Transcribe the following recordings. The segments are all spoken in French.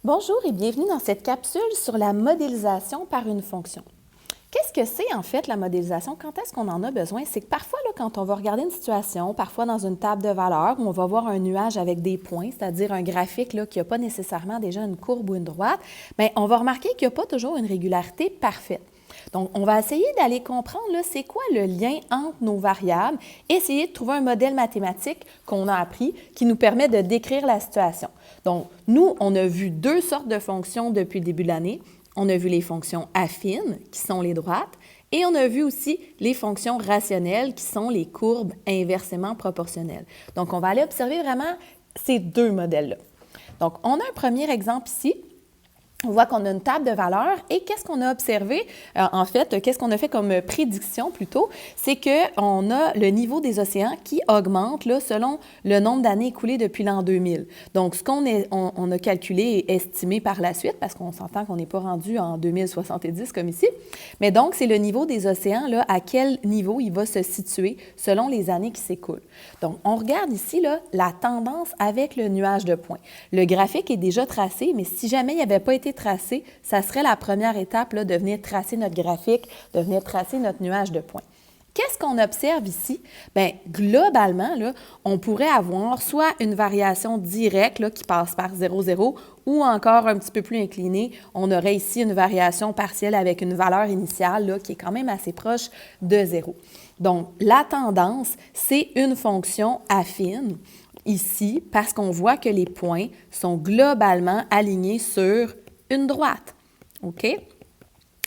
Bonjour et bienvenue dans cette capsule sur la modélisation par une fonction. Qu'est-ce que c'est en fait la modélisation? Quand est-ce qu'on en a besoin? C'est que parfois, là, quand on va regarder une situation, parfois dans une table de valeurs, où on va voir un nuage avec des points, c'est-à-dire un graphique là, qui n'a pas nécessairement déjà une courbe ou une droite, bien, on va remarquer qu'il n'y a pas toujours une régularité parfaite. Donc, on va essayer d'aller comprendre là, c'est quoi le lien entre nos variables, essayer de trouver un modèle mathématique qu'on a appris qui nous permet de décrire la situation. Donc, nous, on a vu deux sortes de fonctions depuis le début de l'année. On a vu les fonctions affines, qui sont les droites, et on a vu aussi les fonctions rationnelles, qui sont les courbes inversement proportionnelles. Donc, on va aller observer vraiment ces deux modèles-là. Donc, on a un premier exemple ici. On voit qu'on a une table de valeurs et qu'est-ce qu'on a observé? En fait, qu'est-ce qu'on a fait comme prédiction plutôt? C'est qu'on a le niveau des océans qui augmente là, selon le nombre d'années écoulées depuis l'an 2000. Donc, ce qu'on a calculé et estimé par la suite, parce qu'on s'entend qu'on n'est pas rendu en 2070 comme ici, mais donc, c'est le niveau des océans, là, à quel niveau il va se situer selon les années qui s'écoulent. Donc, on regarde ici là, la tendance avec le nuage de points. Le graphique est déjà tracé, mais si jamais il n'avait pas été tracé, ça serait la première étape là, de venir tracer notre graphique, de venir tracer notre nuage de points. Qu'est-ce qu'on observe ici? Bien, globalement, là, on pourrait avoir soit une variation directe là, qui passe par 0, 0, ou encore un petit peu plus inclinée. On aurait ici une variation partielle avec une valeur initiale là, qui est quand même assez proche de 0. Donc, la tendance, c'est une fonction affine ici parce qu'on voit que les points sont globalement alignés sur une droite. OK?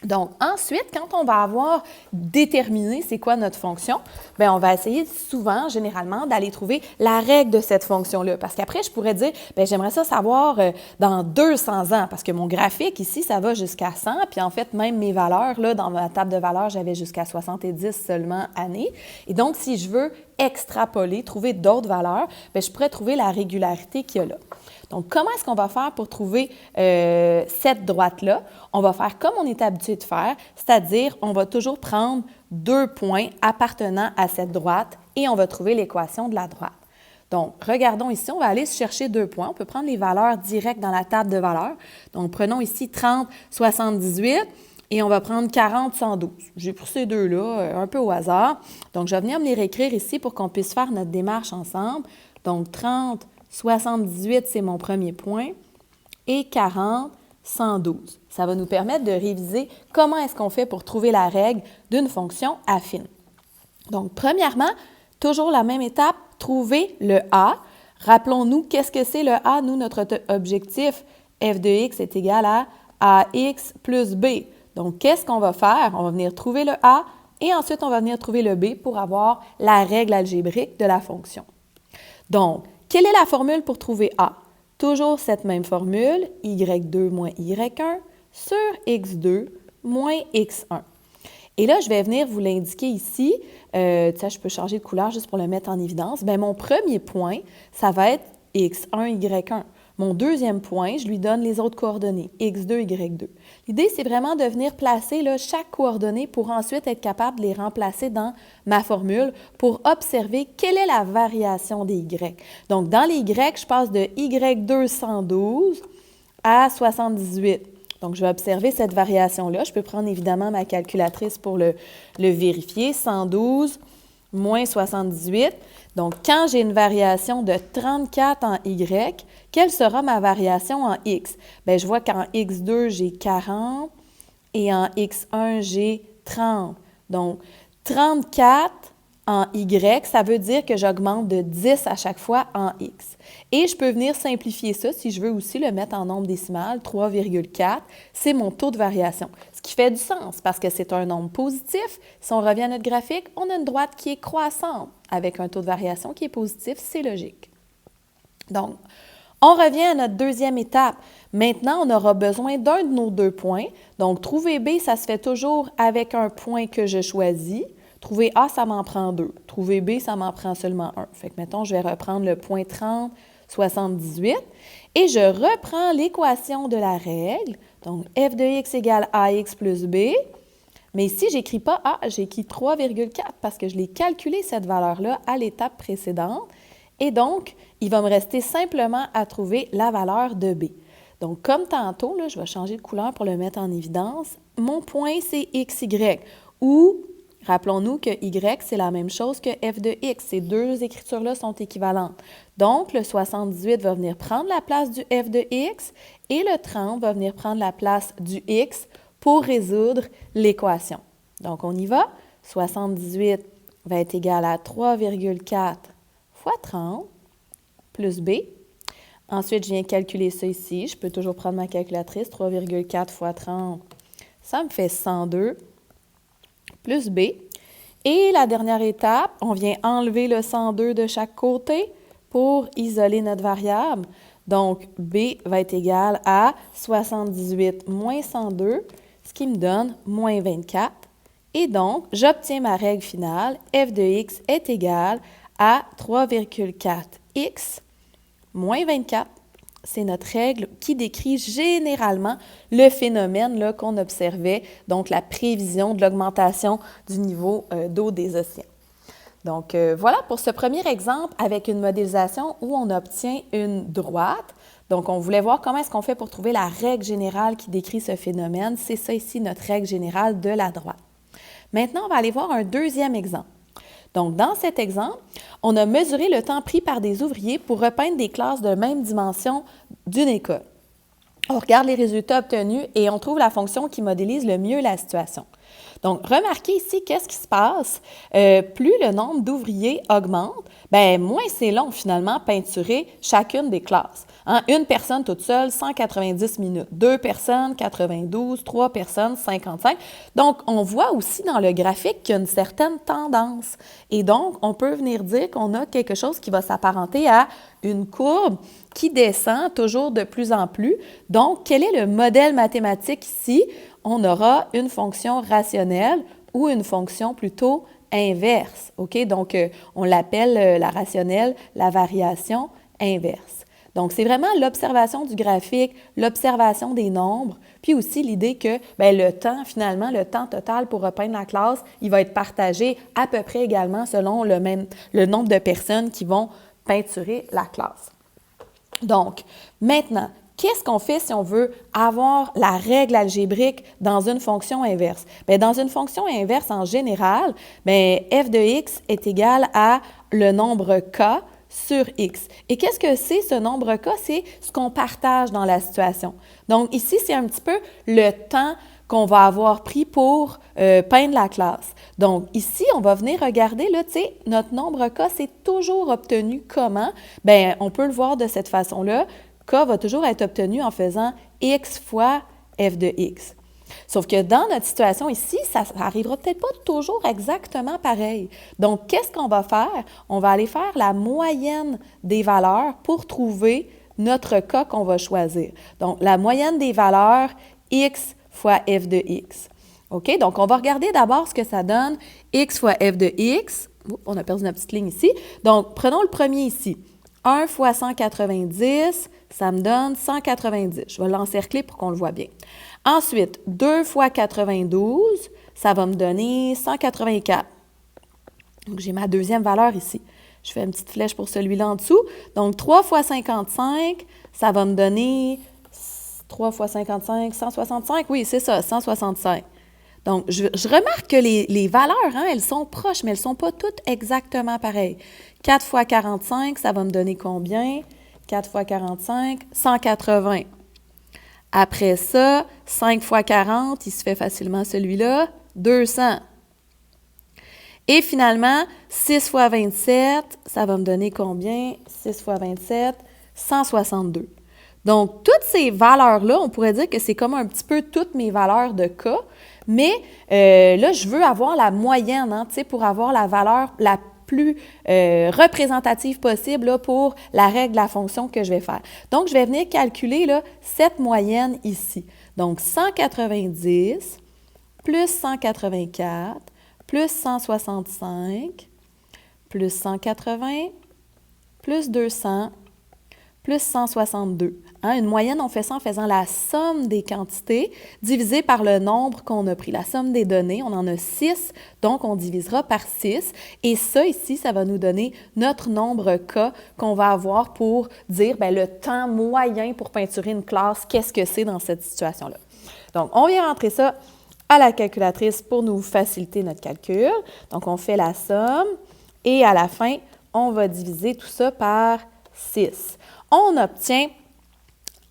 Donc, ensuite, quand on va avoir déterminé c'est quoi notre fonction, bien, on va essayer souvent, généralement, d'aller trouver la règle de cette fonction-là. Parce qu'après, je pourrais dire, bien, j'aimerais ça savoir dans 200 ans, parce que mon graphique ici, ça va jusqu'à 100, puis en fait, même mes valeurs, là, dans ma table de valeurs, j'avais jusqu'à 70 seulement années. Et donc, si je veux extrapoler, trouver d'autres valeurs, bien, je pourrais trouver la régularité qu'il y a là. Donc, comment est-ce qu'on va faire pour trouver cette droite-là? On va faire comme on est habitué de faire, c'est-à-dire on va toujours prendre deux points appartenant à cette droite et on va trouver l'équation de la droite. Donc, regardons ici, on va aller chercher deux points. On peut prendre les valeurs directes dans la table de valeurs. Donc, prenons ici 30, 78 et on va prendre 40, 112. J'ai pris ces deux-là un peu au hasard. Donc, je vais venir me les réécrire ici pour qu'on puisse faire notre démarche ensemble. Donc, 30, 78, c'est mon premier point, et 40, 112. Ça va nous permettre de réviser comment est-ce qu'on fait pour trouver la règle d'une fonction affine. Donc, premièrement, toujours la même étape, trouver le A. Rappelons-nous, qu'est-ce que c'est le A? Nous, notre objectif, f de x est égal à ax plus b. Donc, qu'est-ce qu'on va faire? On va venir trouver le A et ensuite, on va venir trouver le b pour avoir la règle algébrique de la fonction. Donc, quelle est la formule pour trouver A? Toujours cette même formule, y2 moins y1 sur x2 moins x1. Et là, je vais venir vous l'indiquer ici. Je peux changer de couleur juste pour le mettre en évidence. Bien, mon premier point, ça va être x1, y1. Mon deuxième point, je lui donne les autres coordonnées, x2, y2. L'idée, c'est vraiment de venir placer là, chaque coordonnée pour ensuite être capable de les remplacer dans ma formule pour observer quelle est la variation des y. Donc, dans les y, je passe de y2 112 à 78. Donc, je vais observer cette variation-là. Je peux prendre évidemment ma calculatrice pour le vérifier. 112 moins 78. Donc, quand j'ai une variation de 34 en y, quelle sera ma variation en x? Bien, je vois qu'en x2, j'ai 40 et en x1, j'ai 30. Donc, 34 en y, ça veut dire que j'augmente de 10 à chaque fois en x. Et je peux venir simplifier ça si je veux aussi le mettre en nombre décimal, 3,4, c'est mon taux de variation. Ce qui fait du sens parce que c'est un nombre positif. Si on revient à notre graphique, on a une droite qui est croissante avec un taux de variation qui est positif, c'est logique. Donc, on revient à notre deuxième étape. Maintenant, on aura besoin d'un de nos deux points. Donc, trouver B, ça se fait toujours avec un point que je choisis. Trouver A, ça m'en prend deux. Trouver B, ça m'en prend seulement un. Fait que, mettons, je vais reprendre le point 30, 78, et je reprends l'équation de la règle. Donc, f de x égale ax plus b. Mais ici, je n'écris pas A, j'écris 3,4 parce que je l'ai calculé, cette valeur-là, à l'étape précédente. Et donc, il va me rester simplement à trouver la valeur de B. Donc, comme tantôt, là, je vais changer de couleur pour le mettre en évidence. Mon point, c'est XY, ou, rappelons-nous que Y, c'est la même chose que f de X. Ces deux écritures-là sont équivalentes. Donc, le 78 va venir prendre la place du f de X et le 30 va venir prendre la place du X pour résoudre l'équation. Donc, on y va. 78 va être égal à 3,4 fois 30 plus B. Ensuite, je viens calculer ça ici. Je peux toujours prendre ma calculatrice. 3,4 fois 30, ça me fait 102 plus B. Et la dernière étape, on vient enlever le 102 de chaque côté pour isoler notre variable. Donc, B va être égal à 78 moins 102, ce qui me donne moins 24. Et donc, j'obtiens ma règle finale. F de x est égal à 3,4x moins 24. C'est notre règle qui décrit généralement le phénomène qu'on observait, donc la prévision de l'augmentation du niveau d'eau des océans. Donc, voilà pour ce premier exemple avec une modélisation où on obtient une droite. Donc, on voulait voir comment est-ce qu'on fait pour trouver la règle générale qui décrit ce phénomène. C'est ça ici, notre règle générale de la droite. Maintenant, on va aller voir un deuxième exemple. Donc, dans cet exemple, on a mesuré le temps pris par des ouvriers pour repeindre des classes de même dimension d'une école. On regarde les résultats obtenus et on trouve la fonction qui modélise le mieux la situation. Donc, remarquez ici, qu'est-ce qui se passe? Plus le nombre d'ouvriers augmente, moins c'est long finalement peinturer chacune des classes. Une personne toute seule, 190 minutes. 2 personnes, 92. 3 personnes, 55. Donc, on voit aussi dans le graphique qu'il y a une certaine tendance. Et donc, on peut venir dire qu'on a quelque chose qui va s'apparenter à une courbe qui descend toujours de plus en plus. Donc, quel est le modèle mathématique ici? On aura une fonction rationnelle ou une fonction plutôt inverse. OK? Donc, on l'appelle la rationnelle, la variation inverse. Donc, c'est vraiment l'observation du graphique, l'observation des nombres, puis aussi l'idée que le temps, finalement, le temps total pour repeindre la classe, il va être partagé à peu près également selon le nombre de personnes qui vont peinturer la classe. Donc, maintenant, qu'est-ce qu'on fait si on veut avoir la règle algébrique dans une fonction inverse? Dans une fonction inverse, en général, f de x est égal à le nombre k sur x. Et qu'est-ce que c'est ce nombre k? C'est ce qu'on partage dans la situation. Donc, ici, c'est un petit peu le temps qu'on va avoir pris pour peindre la classe. Donc, ici, on va venir regarder, là, tu sais, notre nombre k, c'est toujours obtenu comment? On peut le voir de cette façon-là. K va toujours être obtenu en faisant x fois f de x. Sauf que dans notre situation ici, ça n'arrivera peut-être pas toujours exactement pareil. Donc, qu'est-ce qu'on va faire? On va aller faire la moyenne des valeurs pour trouver notre cas qu'on va choisir. Donc, la moyenne des valeurs x fois f de x. OK? Donc, on va regarder d'abord ce que ça donne x fois f de x. Oups, on a perdu notre petite ligne ici. Donc, prenons le premier ici. 1 fois 190, ça me donne 190. Je vais l'encercler pour qu'on le voit bien. Ensuite, 2 fois 92, ça va me donner 184. Donc, j'ai ma deuxième valeur ici. Je fais une petite flèche pour celui-là en dessous. Donc, 3 fois 55, ça va me donner 3 fois 55, 165. Oui, c'est ça, 165. Donc, je remarque que les valeurs, elles sont proches, mais elles ne sont pas toutes exactement pareilles. 4 fois 45, ça va me donner combien? 4 fois 45, 180. Après ça, 5 fois 40, il se fait facilement celui-là, 200. Et finalement, 6 fois 27, ça va me donner combien? 6 fois 27, 162. Donc, toutes ces valeurs-là, on pourrait dire que c'est comme un petit peu toutes mes valeurs de K, mais là, je veux avoir la moyenne, pour avoir la valeur la plus représentative possible là, pour la règle de la fonction que je vais faire. Donc, je vais venir calculer là, cette moyenne ici. Donc, 190 plus 184 plus 165 plus 180 plus 200 plus 162. Une moyenne, on fait ça en faisant la somme des quantités divisée par le nombre qu'on a pris. La somme des données, on en a 6, donc on divisera par 6. Et ça, ici, ça va nous donner notre nombre K qu'on va avoir pour dire le temps moyen pour peinturer une classe, qu'est-ce que c'est dans cette situation-là. Donc, on vient rentrer ça à la calculatrice pour nous faciliter notre calcul. Donc, on fait la somme et à la fin, on va diviser tout ça par 6. On obtient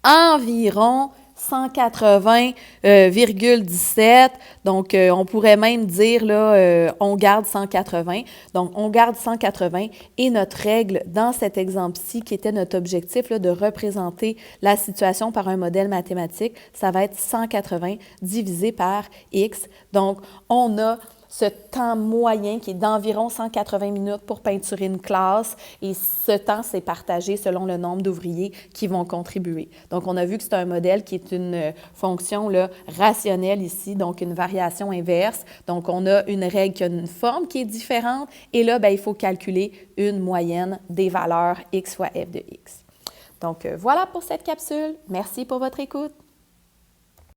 environ 180,17. Donc, on pourrait même dire, là, on garde 180. Donc, on garde 180 et notre règle dans cet exemple-ci, qui était notre objectif là, de représenter la situation par un modèle mathématique, ça va être 180 divisé par X. Donc, on a ce temps moyen qui est d'environ 180 minutes pour peinturer une classe et ce temps, c'est partagé selon le nombre d'ouvriers qui vont contribuer. Donc, on a vu que c'est un modèle qui est une fonction là, rationnelle ici, donc une variation inverse. Donc, on a une règle qui a une forme qui est différente et là, il faut calculer une moyenne des valeurs x fois f de x. Donc, voilà pour cette capsule. Merci pour votre écoute.